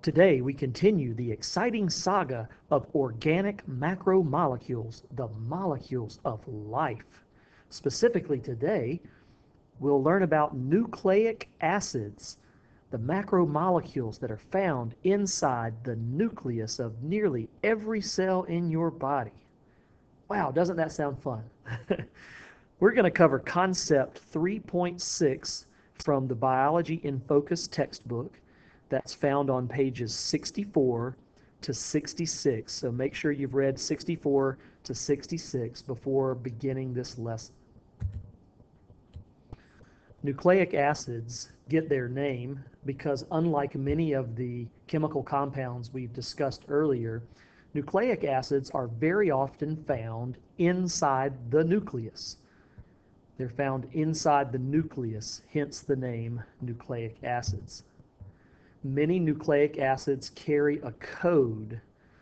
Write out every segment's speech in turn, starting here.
Today, we continue the exciting saga of organic macromolecules, the molecules of life. Specifically today, we'll learn about nucleic acids, the macromolecules that are found inside the nucleus of nearly every cell in your body. Wow, doesn't that sound fun? We're going to cover concept 3.6 from the Biology in Focus textbook. That's found on pages 64 to 66. So make sure you've read 64 to 66 before beginning this lesson. Nucleic acids get their name because, unlike many of the chemical compounds we've discussed earlier, nucleic acids are very often found inside the nucleus. They're found inside the nucleus, hence the name nucleic acids. Many nucleic acids carry a code.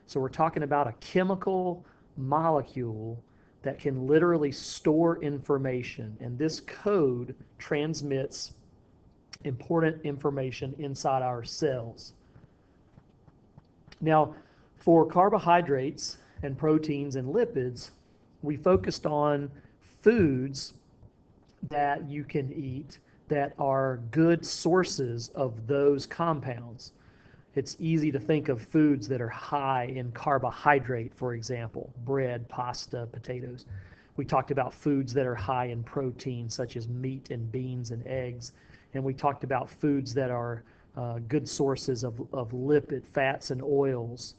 So we're talking about a chemical molecule that can literally store information, and this code transmits important information inside our cells. Now, for carbohydrates and proteins and lipids, we focused on foods that you can eat that are good sources of those compounds. It's easy to think of foods that are high in carbohydrate, for example, bread, pasta, potatoes. We talked about foods that are high in protein, such as meat and beans and eggs. And we talked about foods that are good sources of lipid, fats and oils,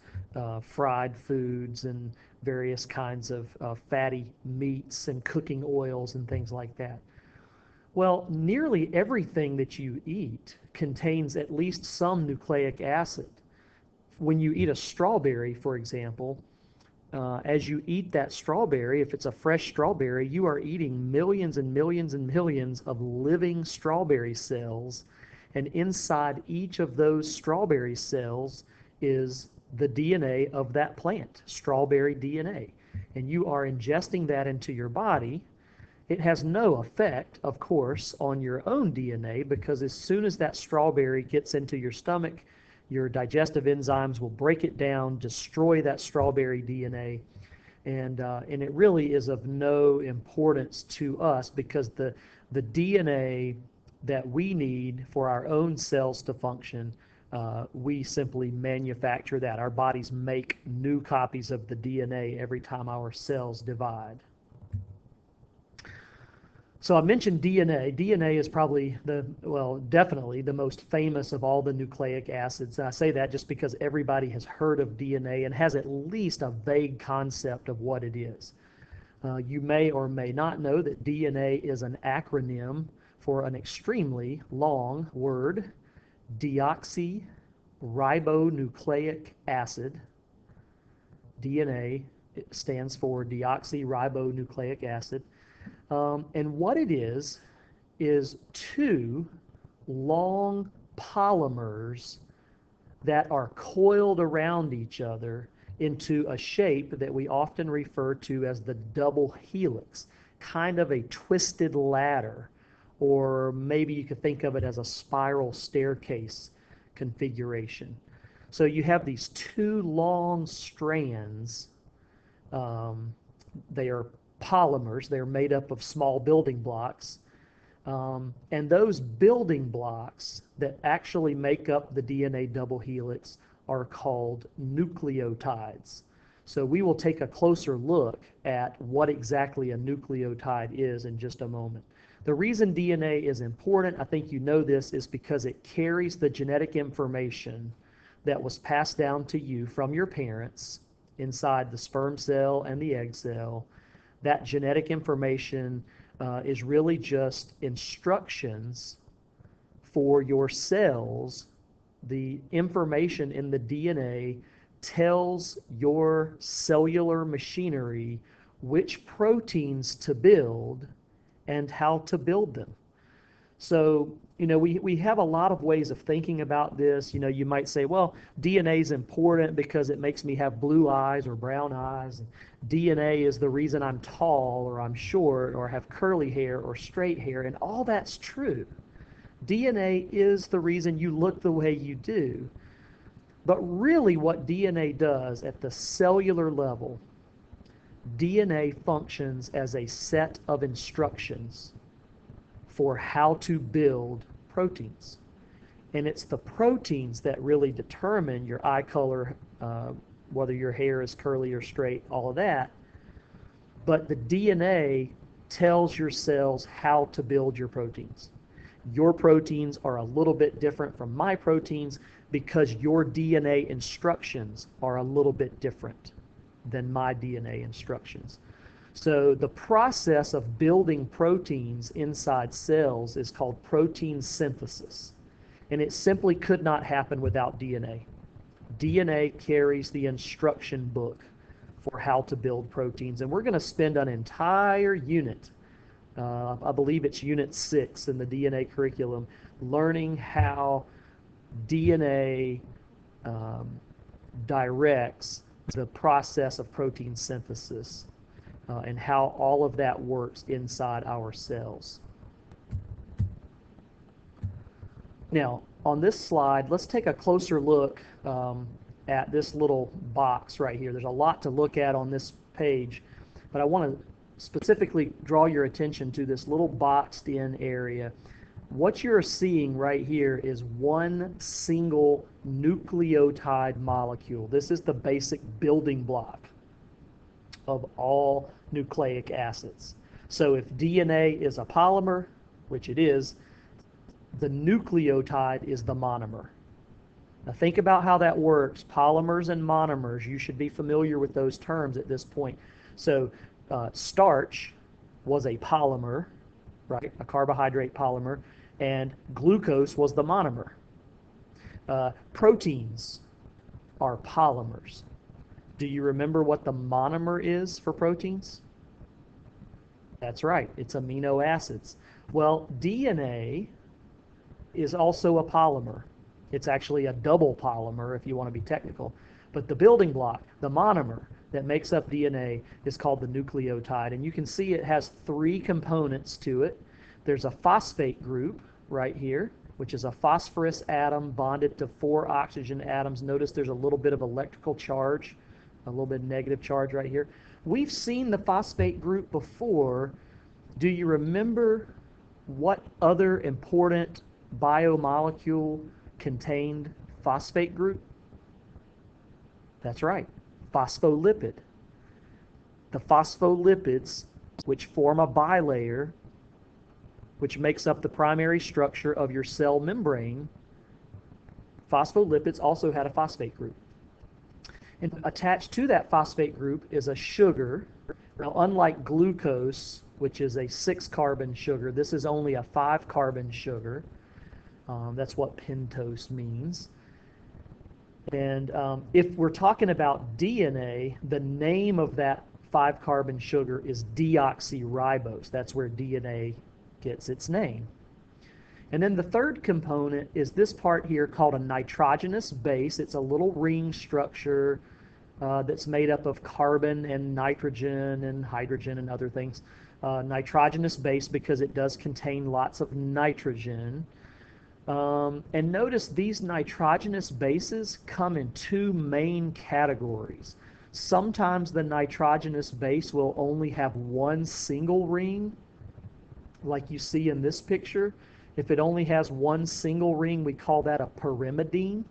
fried foods and various kinds of fatty meats and cooking oils and things like that. Well, nearly everything that you eat contains at least some nucleic acid. When you eat a strawberry, for example, as you eat that strawberry, if it's a fresh strawberry, you are eating millions and millions and millions of living strawberry cells, and inside each of those strawberry cells is the DNA of that plant, strawberry DNA, and you are ingesting that into your body. It has no effect, of course, on your own DNA, because as soon as that strawberry gets into your stomach, your digestive enzymes will break it down, destroy that strawberry DNA, and it really is of no importance to us, because the DNA that we need for our own cells to function, we simply manufacture that. Our bodies make new copies of the DNA every time our cells divide. So I mentioned DNA. DNA is probably definitely the most famous of all the nucleic acids. And I say that just because everybody has heard of DNA and has at least a vague concept of what it is. You may or may not know that DNA is an acronym for an extremely long word, deoxyribonucleic acid. DNA stands for deoxyribonucleic acid. And what it is two long polymers that are coiled around each other into a shape that we often refer to as the double helix, kind of a twisted ladder, or maybe you could think of it as a spiral staircase configuration. So you have these two long strands. They are polymers. They're made up of small building blocks. And those building blocks that actually make up the DNA double helix are called nucleotides. So we will take a closer look at what exactly a nucleotide is in just a moment. The reason DNA is important, I think you know this, is because it carries the genetic information that was passed down to you from your parents inside the sperm cell and the egg cell. That genetic information is really just instructions for your cells. The information in the DNA tells your cellular machinery which proteins to build and how to build them. So, we have a lot of ways of thinking about this. You might say, well, DNA is important because it makes me have blue eyes or brown eyes. DNA is the reason I'm tall or I'm short or have curly hair or straight hair, and all that's true. DNA is the reason you look the way you do. But really what DNA does at the cellular level, DNA functions as a set of instructions for how to build proteins. And it's the proteins that really determine your eye color, whether your hair is curly or straight, all of that. But the DNA tells your cells how to build your proteins. Your proteins are a little bit different from my proteins because your DNA instructions are a little bit different than my DNA instructions. So the process of building proteins inside cells is called protein synthesis. And it simply could not happen without DNA. DNA carries the instruction book for how to build proteins. And we're going to spend an entire unit, I believe it's unit 6 in the DNA curriculum, learning how DNA directs the process of protein synthesis and how all of that works inside our cells. Now, on this slide, let's take a closer look at this little box right here. There's a lot to look at on this page, but I want to specifically draw your attention to this little boxed in area. What you're seeing right here is one single nucleotide molecule. This is the basic building block of all nucleic acids. So if DNA is a polymer, which it is, the nucleotide is the monomer. Now think about how that works. Polymers and monomers, you should be familiar with those terms at this point. So starch was a polymer, right? A carbohydrate polymer, and glucose was the monomer. Proteins are polymers. Do you remember what the monomer is for proteins? That's right, it's amino acids. Well, DNA is also a polymer. It's actually a double polymer if you want to be technical. But the building block, the monomer that makes up DNA, is called the nucleotide. And you can see it has 3 components to it. There's a phosphate group right here, which is a phosphorus atom bonded to 4 oxygen atoms. Notice there's a little bit of electrical charge, a little bit of negative charge right here. We've seen the phosphate group before. Do you remember what other important biomolecule contained phosphate group? That's right, phospholipid. The phospholipids, which form a bilayer, which makes up the primary structure of your cell membrane, phospholipids also had a phosphate group. And attached to that phosphate group is a sugar. Now, unlike glucose, which is a 6-carbon sugar, this is only a 5-carbon sugar. That's what pentose means. And if we're talking about DNA, the name of that 5-carbon sugar is deoxyribose. That's where DNA gets its name. And then the third component is this part here called a nitrogenous base. It's a little ring structure that's made up of carbon and nitrogen and hydrogen and other things. Nitrogenous base because it does contain lots of nitrogen. And notice these nitrogenous bases come in 2 main categories. Sometimes the nitrogenous base will only have 1 single ring, like you see in this picture. If it only has 1 single ring, we call that a pyrimidine.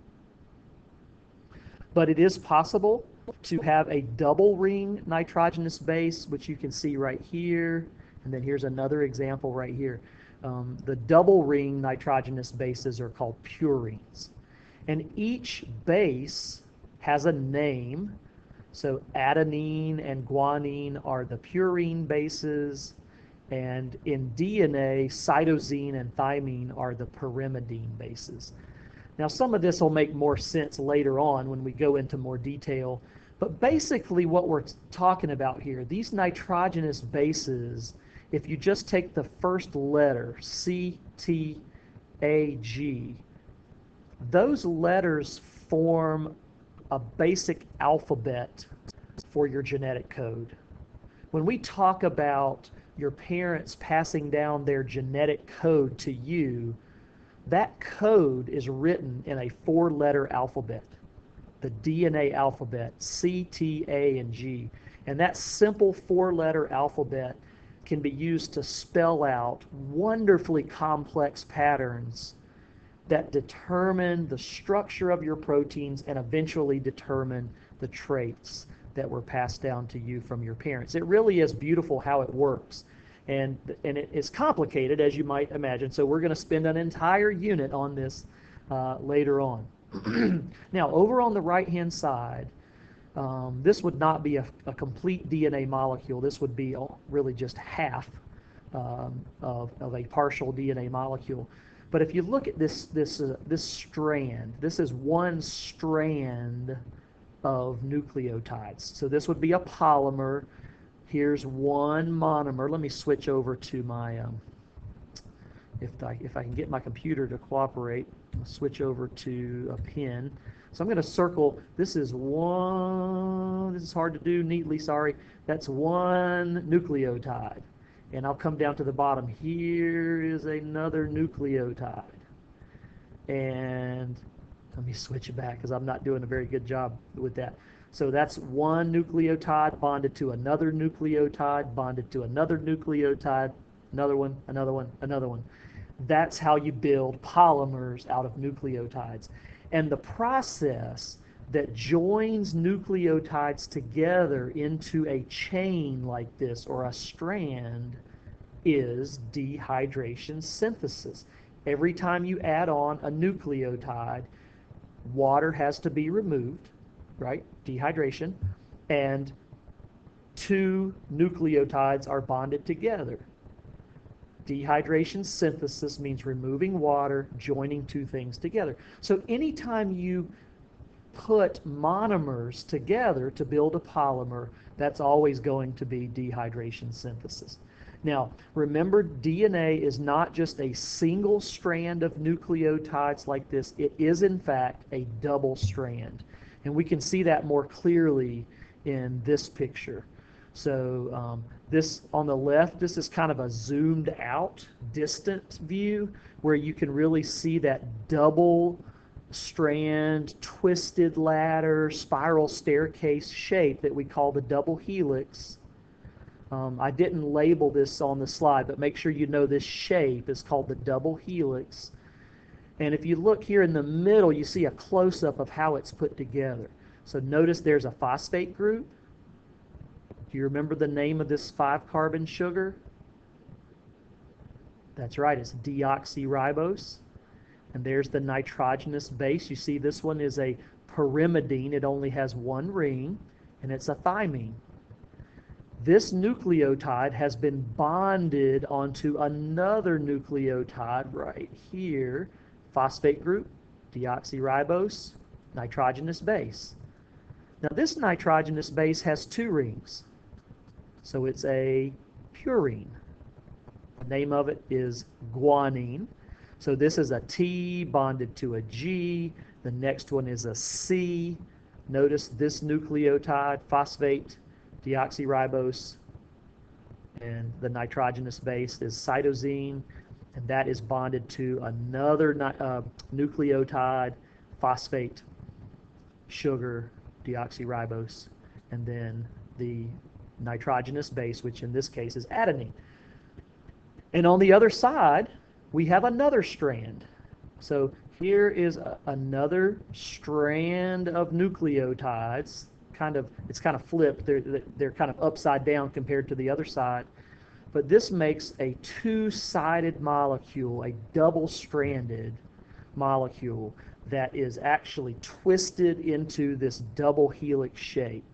But it is possible to have a double ring nitrogenous base, which you can see right here. And then here's another example right here. The double ring nitrogenous bases are called purines. And each base has a name. So adenine and guanine are the purine bases. And in DNA, cytosine and thymine are the pyrimidine bases. Now, some of this will make more sense later on when we go into more detail. But basically what we're talking about here, these nitrogenous bases, if you just take the first letter, C, T, A, G, those letters form a basic alphabet for your genetic code. When we talk about your parents passing down their genetic code to you, that code is written in a 4-letter alphabet. the DNA alphabet, C, T, A, and G. And that simple four-letter alphabet can be used to spell out wonderfully complex patterns that determine the structure of your proteins and eventually determine the traits that were passed down to you from your parents. It really is beautiful how it works. And it is complicated, as you might imagine. So we're going to spend an entire unit on this later on. Now, over on the right-hand side, this would not be a complete DNA molecule. This would be really just half of a partial DNA molecule. But if you look at this strand, this is one strand of nucleotides. So this would be a polymer. Here's one monomer. Let me switch over to my, if I can get my computer to cooperate, I'll switch over to a pen. So I'm going to circle, this is hard to do neatly, sorry. That's one nucleotide. And I'll come down to the bottom. Here is another nucleotide. And let me switch it back because I'm not doing a very good job with that. So that's one nucleotide bonded to another nucleotide, bonded to another nucleotide, another one, another one, another one. That's how you build polymers out of nucleotides. And the process that joins nucleotides together into a chain like this, or a strand, is dehydration synthesis. Every time you add on a nucleotide, water has to be removed, right? Dehydration. And two nucleotides are bonded together. Dehydration synthesis means removing water, joining two things together. So anytime you put monomers together to build a polymer, that's always going to be dehydration synthesis. Now, remember, DNA is not just a single strand of nucleotides like this. It is, in fact, a double strand. And we can see that more clearly in this picture. So this on the left, this is kind of a zoomed out, distant view where you can really see that double strand, twisted ladder, spiral staircase shape that we call the double helix. I didn't label this on the slide, but make sure you know this shape is called the double helix. And if you look here in the middle, you see a close-up of how it's put together. So notice there's a phosphate group. Do you remember the name of this 5-carbon sugar? That's right, it's deoxyribose. And there's the nitrogenous base. You see this one is a pyrimidine. It only has one ring, and it's a thymine. This nucleotide has been bonded onto another nucleotide right here. Phosphate group, deoxyribose, nitrogenous base. Now this nitrogenous base has two rings. So it's a purine. The name of it is guanine. So this is a T bonded to a G. The next one is a C. Notice this nucleotide, phosphate, deoxyribose, and the nitrogenous base is cytosine, and that is bonded to another nucleotide, phosphate, sugar, deoxyribose, and then the nitrogenous base, which in this case is adenine. And on the other side, we have another strand. So here is another strand of nucleotides. It's kind of flipped. They're kind of upside down compared to the other side. But this makes a two-sided molecule, a double-stranded molecule that is actually twisted into this double helix shape.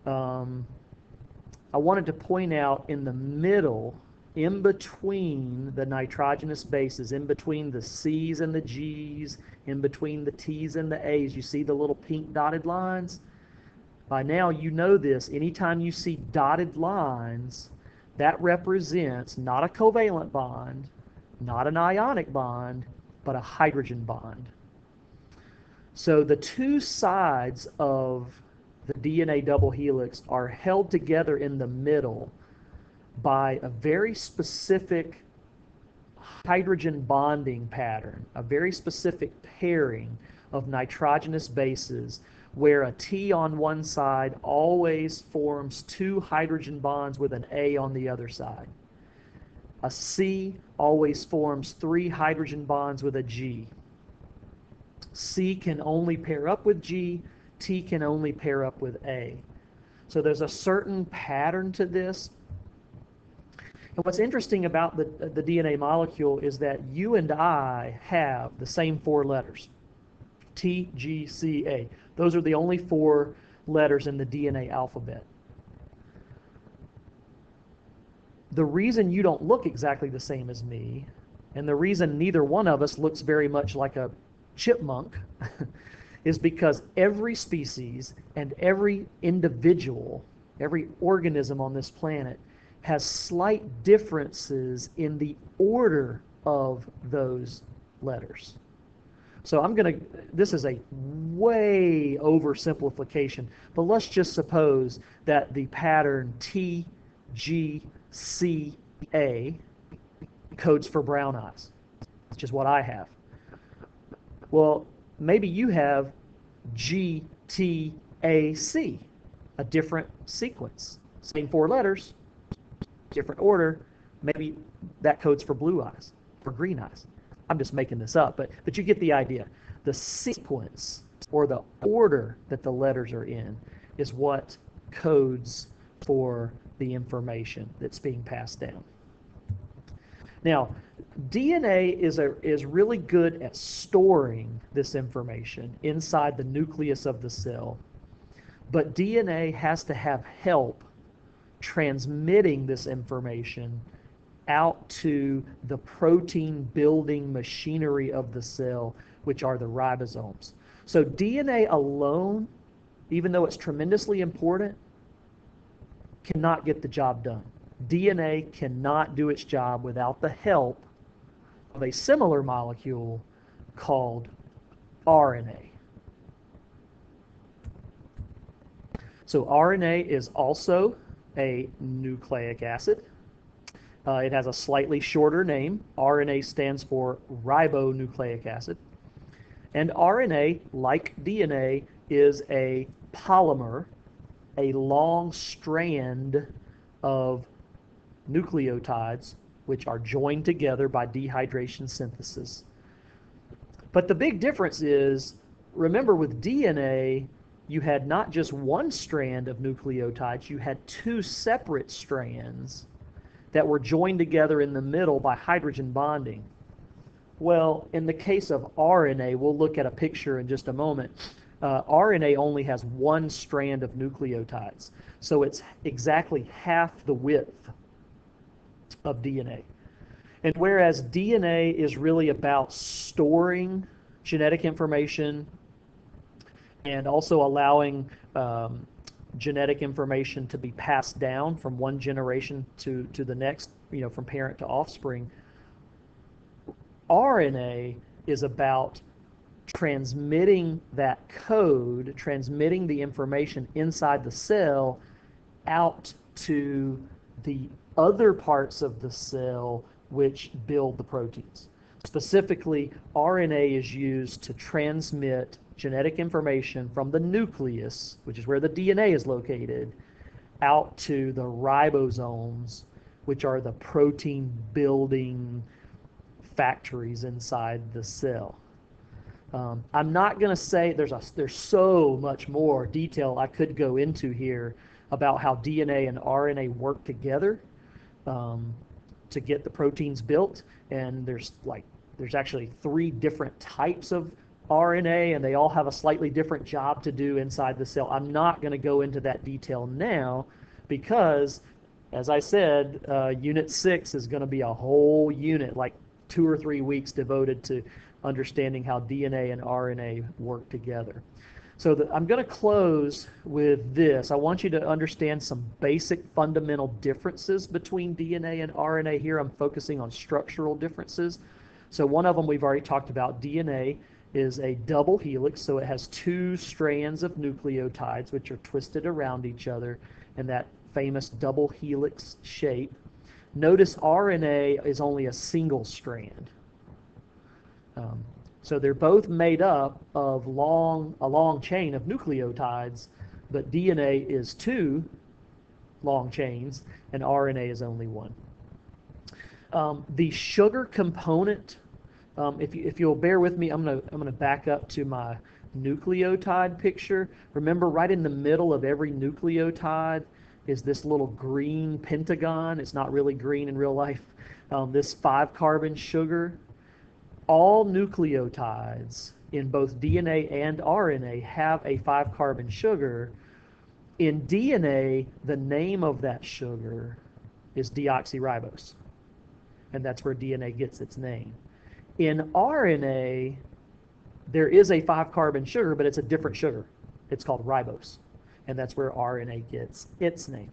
I wanted to point out in the middle, in between the nitrogenous bases, in between the C's and the G's, in between the T's and the A's, you see the little pink dotted lines? By now you know this. Anytime you see dotted lines, that represents not a covalent bond, not an ionic bond, but a hydrogen bond. So the two sides of the DNA double helix are held together in the middle by a very specific hydrogen bonding pattern, a very specific pairing of nitrogenous bases where a T on one side always forms 2 hydrogen bonds with an A on the other side. A C always forms 3 hydrogen bonds with a G. C can only pair up with G, T can only pair up with A. So there's a certain pattern to this. And what's interesting about the DNA molecule is that you and I have the same 4 letters, T, G, C, A. Those are the only 4 letters in the DNA alphabet. The reason you don't look exactly the same as me, and the reason neither one of us looks very much like a chipmunk, is because every species and every individual, every organism on this planet has slight differences in the order of those letters. So this is a way oversimplification, but let's just suppose that the pattern T, G, C, A codes for brown eyes, which is what I have. Well, maybe you have G, T, A, C, a different sequence. Same 4 letters, different order. Maybe that codes for blue eyes, for green eyes. I'm just making this up, but you get the idea. The sequence or the order that the letters are in is what codes for the information that's being passed down. Now, DNA is really good at storing this information inside the nucleus of the cell, but DNA has to have help transmitting this information out to the protein building machinery of the cell, which are the ribosomes. So DNA alone, even though it's tremendously important, cannot get the job done. DNA cannot do its job without the help of a similar molecule called RNA. So RNA is also a nucleic acid. It has a slightly shorter name. RNA stands for ribonucleic acid. And RNA, like DNA, is a polymer, a long strand of nucleotides which are joined together by dehydration synthesis. But the big difference is, remember with DNA, you had not just one strand of nucleotides, you had 2 separate strands that were joined together in the middle by hydrogen bonding. Well, in the case of RNA, we'll look at a picture in just a moment. RNA only has 1 strand of nucleotides, so it's exactly half the width of DNA. And whereas DNA is really about storing genetic information and also allowing genetic information to be passed down from one generation to the next, from parent to offspring, RNA is about transmitting that code, transmitting the information inside the cell out to the other parts of the cell which build the proteins. Specifically, RNA is used to transmit genetic information from the nucleus, which is where the DNA is located, out to the ribosomes, which are the protein building factories inside the cell. I'm not going to say there's so much more detail I could go into here about how DNA and RNA work together to get the proteins built, and there's actually 3 different types of RNA, and they all have a slightly different job to do inside the cell. I'm not going to go into that detail now because, as I said, Unit 6 is going to be a whole unit, like 2 or 3 weeks devoted to understanding how DNA and RNA work together. So I'm going to close with this. I want you to understand some basic fundamental differences between DNA and RNA. Here I'm focusing on structural differences. So one of them we've already talked about. DNA is a double helix, so it has 2 strands of nucleotides which are twisted around each other in that famous double helix shape. Notice RNA is only a single strand. So they're both made up of a long chain of nucleotides, but DNA is two long chains and RNA is only one. The sugar component, if you'll bear with me, I'm gonna back up to my nucleotide picture. Remember, right in the middle of every nucleotide is this little green pentagon. It's not really green in real life. This 5-carbon sugar. All nucleotides in both DNA and RNA have a 5-carbon sugar. In DNA, the name of that sugar is deoxyribose, and that's where DNA gets its name. In RNA, there is a 5-carbon sugar, but it's a different sugar. It's called ribose, and that's where RNA gets its name.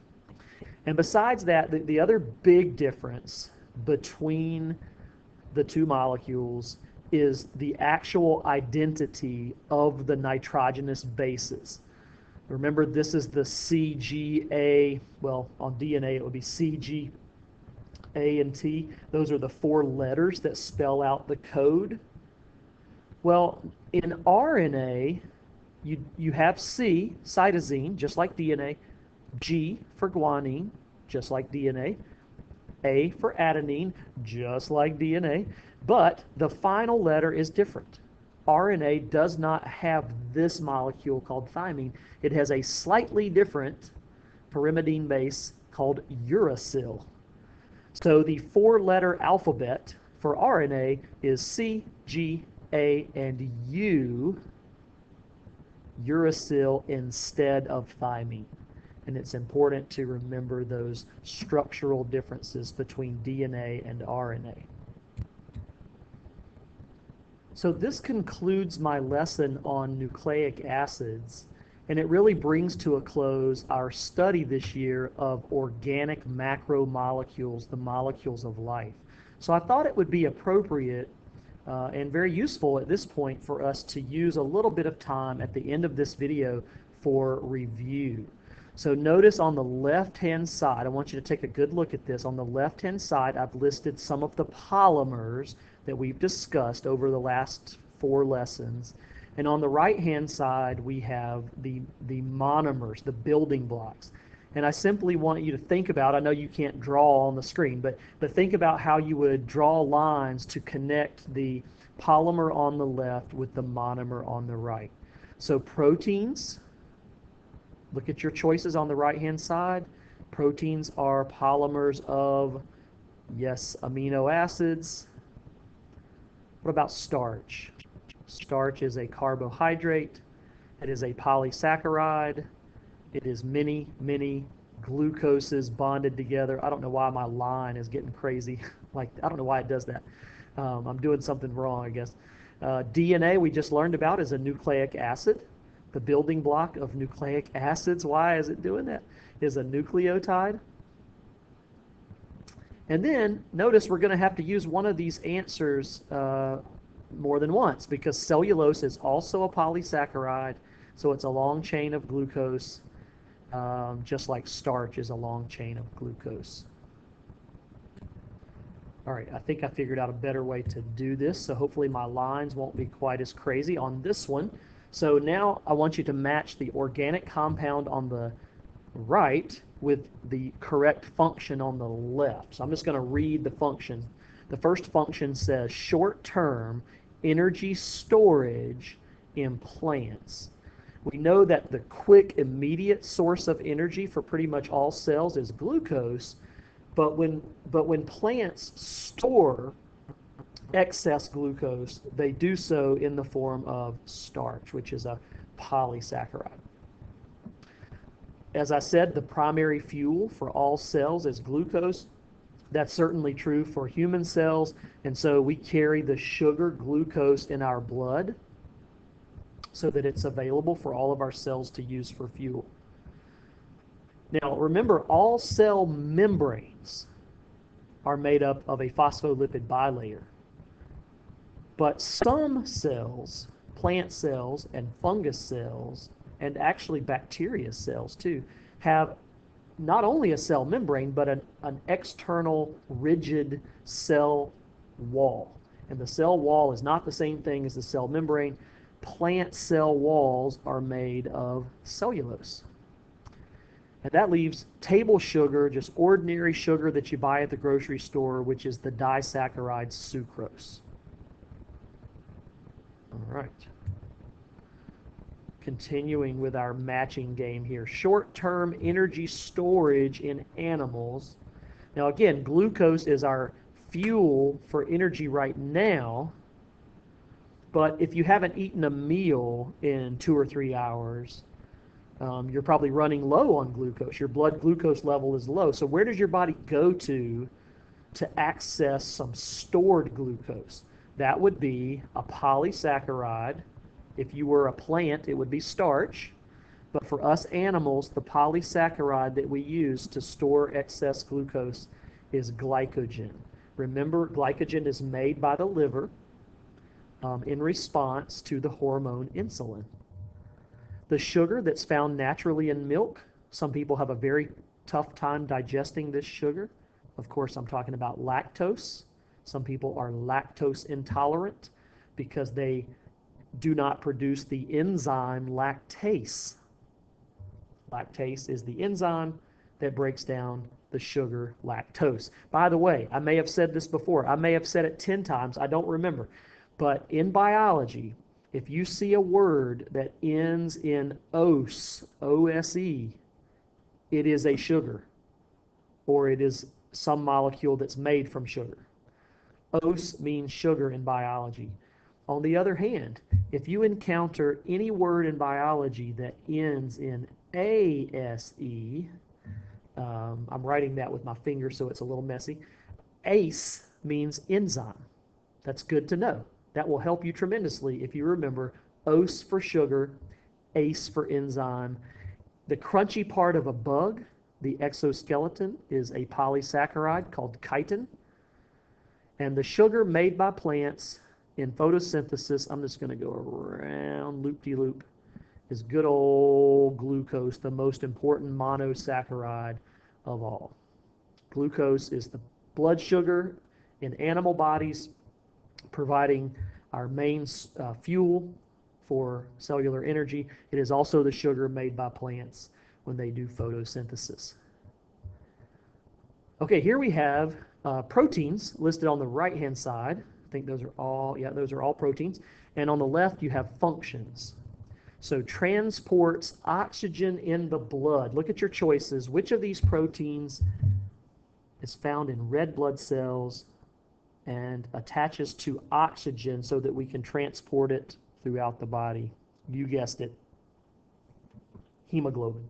And besides that, the other big difference between the two molecules is the actual identity of the nitrogenous bases. Remember, this is the CGA, well, on DNA it would be CG, A, and T. Those are the 4 letters that spell out the code. Well, in RNA, you have C, cytosine, just like DNA, G for guanine, just like DNA, A for adenine, just like DNA, but the final letter is different. RNA does not have this molecule called thymine. It has a slightly different pyrimidine base called uracil. So the 4-letter alphabet for RNA is C, G, A, and U, uracil instead of thymine. And it's important to remember those structural differences between DNA and RNA. So this concludes my lesson on nucleic acids, and it really brings to a close our study this year of organic macromolecules, the molecules of life. So I thought it would be appropriate and very useful at this point for us to use a little bit of time at the end of this video for review. So notice on the left-hand side, I want you to take a good look at this. On the left-hand side, I've listed some of the polymers that we've discussed over the last 4 lessons. And on the right-hand side, we have the monomers, the building blocks. And I simply want you to think about, I know you can't draw on the screen, but think about how you would draw lines to connect the polymer on the left with the monomer on the right. So proteins, look at your choices on the right-hand side. Proteins are polymers of, yes, amino acids. What about starch? Starch is a carbohydrate. It is a polysaccharide. It is many glucoses bonded together. I don't know why my line is getting crazy. Like, I don't know why it does that. I'm doing something wrong, I guess. DNA, we just learned about, is a nucleic acid. The building block of nucleic acids, why is it doing that, is a nucleotide. And then notice we're going to have to use one of these answers more than once, because cellulose is also a polysaccharide, so it's a long chain of glucose, just like starch is a long chain of glucose. All right, I think I figured out a better way to do this, so hopefully my lines won't be quite as crazy on this one. So now I want you to match the organic compound on the right with the correct function on the left. So I'm just going to read the function. The first function says short-term energy storage in plants. We know that the quick, immediate source of energy for pretty much all cells is glucose, but when plants store excess glucose, they do so in the form of starch, which is a polysaccharide. As I said, the primary fuel for all cells is glucose. That's certainly true for human cells, and so we carry the sugar glucose in our blood so that it's available for all of our cells to use for fuel. Now, remember, all cell membranes are made up of a phospholipid bilayer. But some cells, plant cells and fungus cells, and actually bacteria cells too, have not only a cell membrane, but an external rigid cell wall. And the cell wall is not the same thing as the cell membrane. Plant cell walls are made of cellulose. And that leaves table sugar, just ordinary sugar that you buy at the grocery store, which is the disaccharide sucrose. All right. Continuing with our matching game here. Short-term energy storage in animals. Now again, glucose is our fuel for energy right now, but if you haven't eaten a meal in 2 or 3 hours, you're probably running low on glucose. Your blood glucose level is low. So where does your body go to access some stored glucose? That would be a polysaccharide. If you were a plant, it would be starch. But for us animals, the polysaccharide that we use to store excess glucose is glycogen. Remember, glycogen is made by the liver in response to the hormone insulin. The sugar that's found naturally in milk, some people have a very tough time digesting this sugar. Of course, I'm talking about lactose. Some people are lactose intolerant because they do not produce the enzyme lactase. Lactase is the enzyme that breaks down the sugar lactose. By the way, I may have said this before. I may have said it 10 times. I don't remember. But in biology, if you see a word that ends in ose, O-S-E, it is a sugar, or it is some molecule that's made from sugar. Ose means sugar in biology. On the other hand, if you encounter any word in biology that ends in A-S-E, I'm writing that with my finger so it's a little messy. ACE means enzyme. That's good to know. That will help you tremendously if you remember OS for sugar, ACE for enzyme. The crunchy part of a bug, the exoskeleton, is a polysaccharide called chitin. And the sugar made by plants in photosynthesis, I'm just going to go around loop-de-loop, is good old glucose, the most important monosaccharide of all. Glucose is the blood sugar in animal bodies, providing our main fuel for cellular energy. It is also the sugar made by plants when they do photosynthesis. Okay, here we have proteins listed on the right-hand side. I think those are all proteins. And on the left, you have functions. So transports oxygen in the blood. Look at your choices. Which of these proteins is found in red blood cells and attaches to oxygen so that we can transport it throughout the body? You guessed it. Hemoglobin.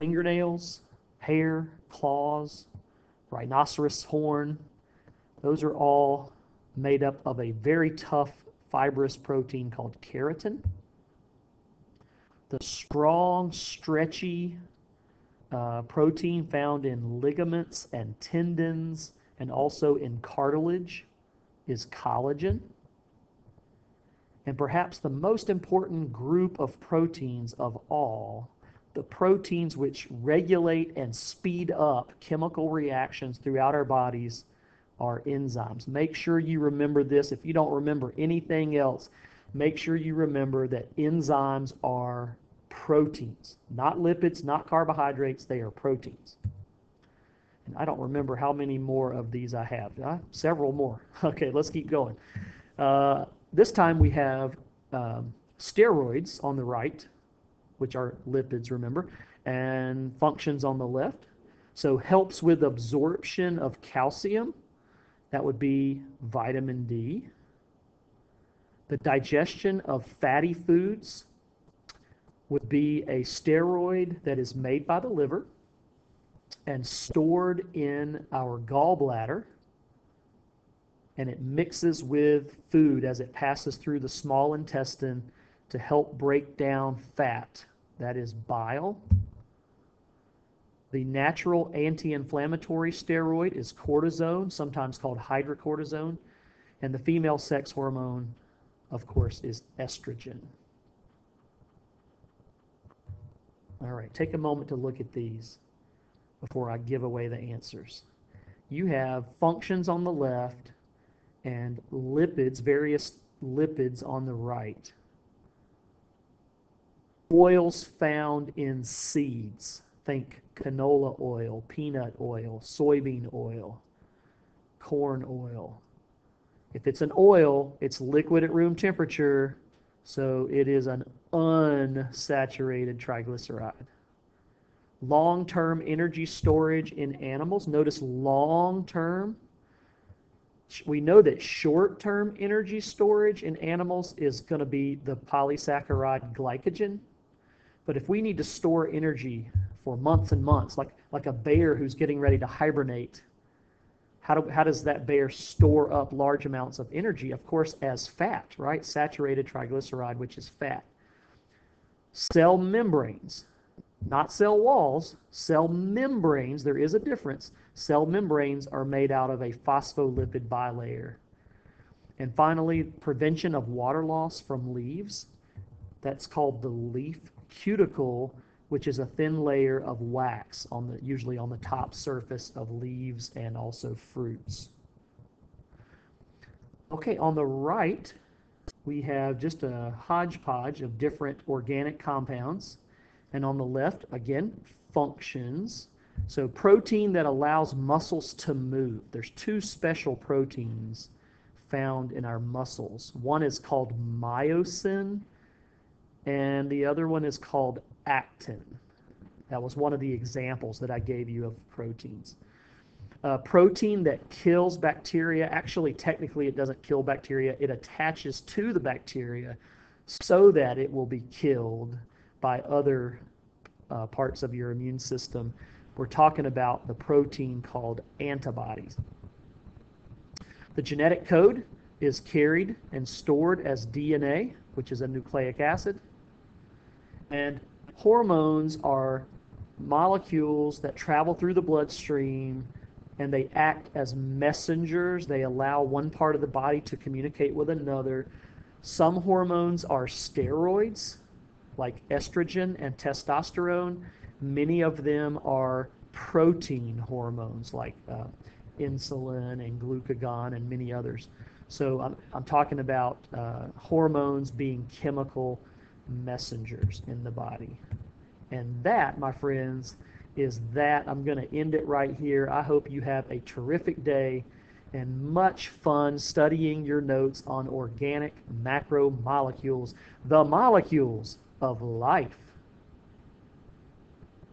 Fingernails, hair, claws, rhinoceros horn. Those are all made up of a very tough fibrous protein called keratin. The strong, stretchy protein found in ligaments and tendons and also in cartilage is collagen. And perhaps the most important group of proteins of all, the proteins which regulate and speed up chemical reactions throughout our bodies, are enzymes. Make sure you remember this. If you don't remember anything else, make sure you remember that enzymes are proteins, not lipids, not carbohydrates. They are proteins. And I don't remember how many more of these I have. Several more. Okay, let's keep going. This time we have steroids on the right, which are lipids, remember, and functions on the left. So helps with absorption of calcium. That would be vitamin D. The digestion of fatty foods would be a steroid that is made by the liver and stored in our gallbladder, and it mixes with food as it passes through the small intestine to help break down fat. That is bile. The natural anti-inflammatory steroid is cortisone, sometimes called hydrocortisone, and the female sex hormone, of course, is estrogen. All right, take a moment to look at these before I give away the answers. You have functions on the left and lipids, various lipids on the right. Oils found in seeds. Think canola oil, peanut oil, soybean oil, corn oil. If it's an oil, it's liquid at room temperature, so it is an unsaturated triglyceride. Long-term energy storage in animals. Notice long-term. We know that short-term energy storage in animals is going to be the polysaccharide glycogen. But if we need to store energy for months and months, like a bear who's getting ready to hibernate, how does that bear store up large amounts of energy? Of course, as fat, right? Saturated triglyceride, which is fat. Cell membranes, not cell walls, cell membranes, there is a difference. Cell membranes are made out of a phospholipid bilayer. And finally, prevention of water loss from leaves. That's called the leaf cuticle, which is a thin layer of wax usually on the top surface of leaves and also fruits. Okay, on the right, we have just a hodgepodge of different organic compounds. And on the left, again, functions. So protein that allows muscles to move. There's two special proteins found in our muscles. One is called myosin, and the other one is called actin. That was one of the examples that I gave you of proteins. Protein that kills bacteria, actually technically it doesn't kill bacteria, it attaches to the bacteria so that it will be killed by other parts of your immune system. We're talking about the protein called antibodies. The genetic code is carried and stored as DNA, which is a nucleic acid. And hormones are molecules that travel through the bloodstream, and they act as messengers. They allow one part of the body to communicate with another. Some hormones are steroids, like estrogen and testosterone. Many of them are protein hormones, like insulin and glucagon and many others. So I'm talking about hormones being chemical messengers in the body. And that, my friends, is that. I'm going to end it right here. I hope you have a terrific day and much fun studying your notes on organic macromolecules, the molecules of life.